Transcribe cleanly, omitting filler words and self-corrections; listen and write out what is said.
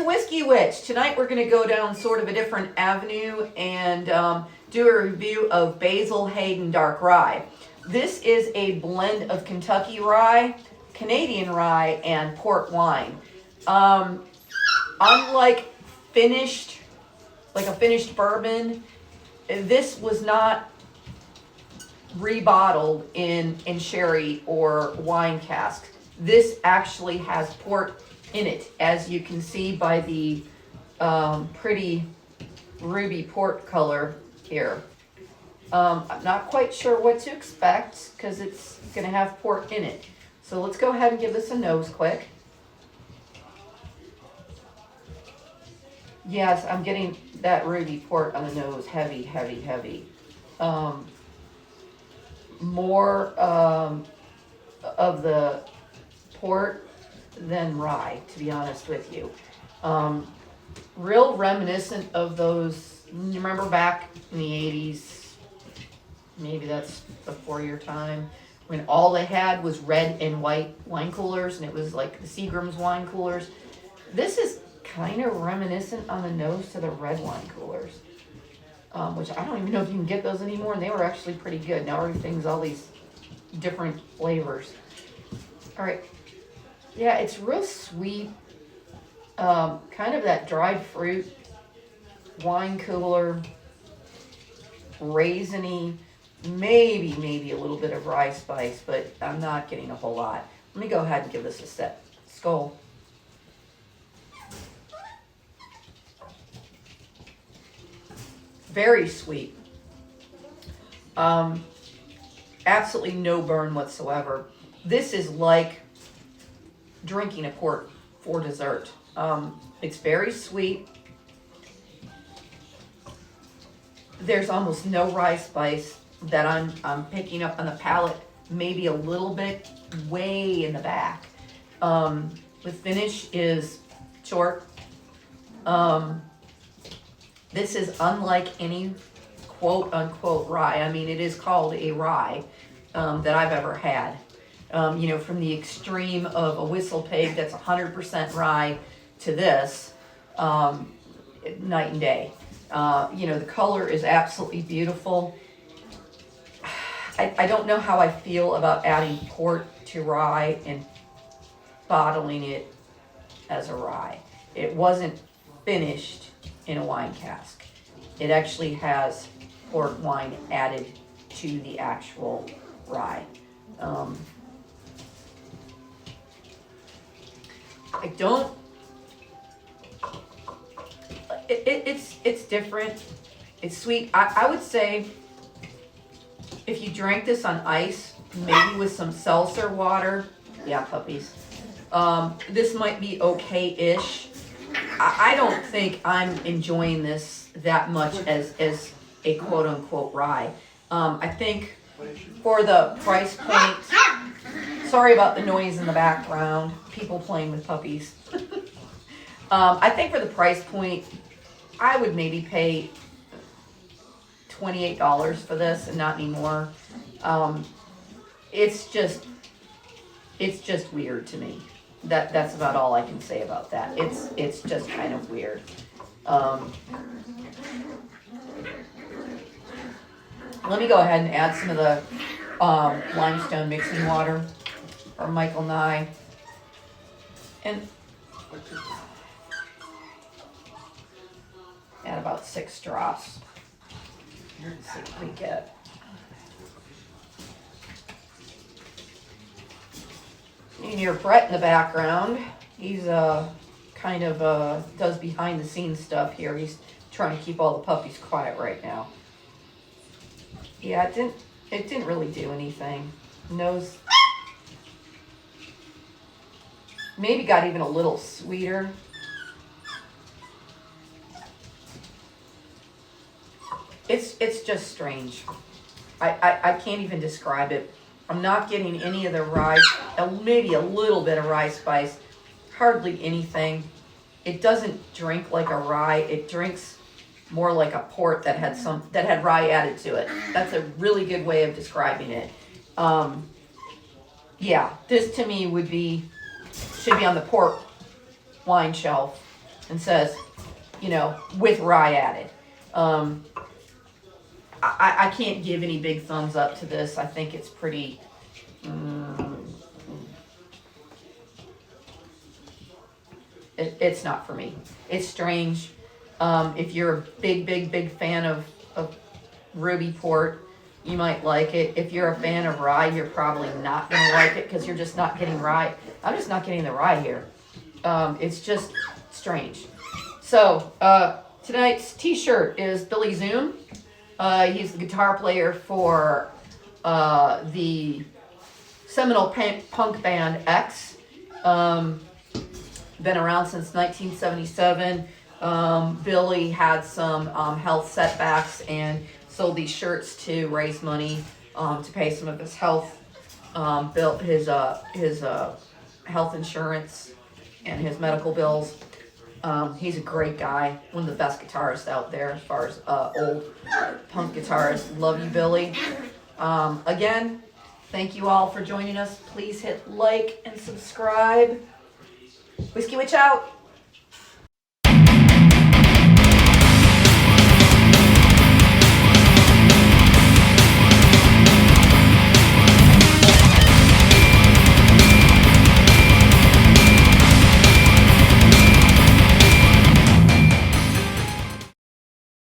Whiskey Witch. Tonight we're going to go down sort of a different avenue and do a review of Basil Hayden Dark Rye. This is a blend of Kentucky rye, Canadian rye, and port wine. Unlike a finished bourbon, this was not rebottled in sherry or wine casks. This actually has port in it, as you can see by the pretty ruby port color here. I'm not quite sure what to expect because it's going to have port in it. So let's go ahead and give this a nose quick. Yes, I'm getting that ruby port on the nose. Heavy, heavy, heavy. More of the port than rye, to be honest with you. Real reminiscent of those, you remember back in the 80s, maybe that's before your time, when all they had was red and white wine coolers, and it was like the Seagram's wine coolers. This is kind of reminiscent on the nose to the red wine coolers, which I don't even know if you can get those anymore, and they were actually pretty good. Now everything's all these different flavors. All right. Yeah, it's real sweet, kind of that dried fruit, wine cooler, raisiny, maybe a little bit of rye spice, but I'm not getting a whole lot. Let me go ahead and give this a set. Skull. Very sweet. Absolutely no burn whatsoever. This is like drinking a port for dessert. It's very sweet. There's almost no rye spice that I'm picking up on the palate. Maybe a little bit way in the back. The finish is short. This is unlike any quote unquote rye. I mean, it is called a rye that I've ever had. From the extreme of a whistle pig that's 100% rye to this, night and day. The color is absolutely beautiful. I don't know how I feel about adding port to rye and bottling it as a rye. It wasn't finished in a wine cask. It actually has port wine added to the actual rye. It's different. It's sweet. I would say if you drank this on ice, maybe with some seltzer water, yeah, puppies, this might be okay-ish. I don't think I'm enjoying this that much as a quote-unquote rye. I think for the price point, sorry about the noise in the background, people playing with puppies. I think for the price point, I would maybe pay $28 for this and not any more. It's just weird to me. That's about all I can say about that. It's just kind of weird. Let me go ahead and add some of the limestone mixing water from Michael Nye. And add about 6 drops. Let's see what we get. You can hear Brett in the background. He's kind of does behind the scenes stuff here. He's trying to keep all the puppies quiet right now. Yeah, it didn't really do anything. Nose maybe got even a little sweeter. It's just strange. I can't even describe it. I'm not getting any of the rye, maybe a little bit of rye spice, hardly anything. It doesn't drink like a rye. It drinks more like a port that had rye added to it. That's a really good way of describing it. Yeah, this to me should be on the port wine shelf. and says, you know, with rye added. I can't give any big thumbs up to this. I think it's pretty. It's not for me. It's strange. If you're a big fan of ruby port, you might like it. If you're a fan of rye, you're probably not going to like it because you're just not getting rye. I'm just not getting the rye here. It's just strange. So tonight's t-shirt is Billy Zoom. He's the guitar player for the seminal punk band X. Been around since 1977. Billy had some health setbacks and sold these shirts to raise money to pay some of his health, built his health insurance and his medical bills. He's a great guy, one of the best guitarists out there as far as old punk guitarists. Love you, Billy. Again, thank you all for joining us. Please hit like and subscribe. Whiskey Witch out.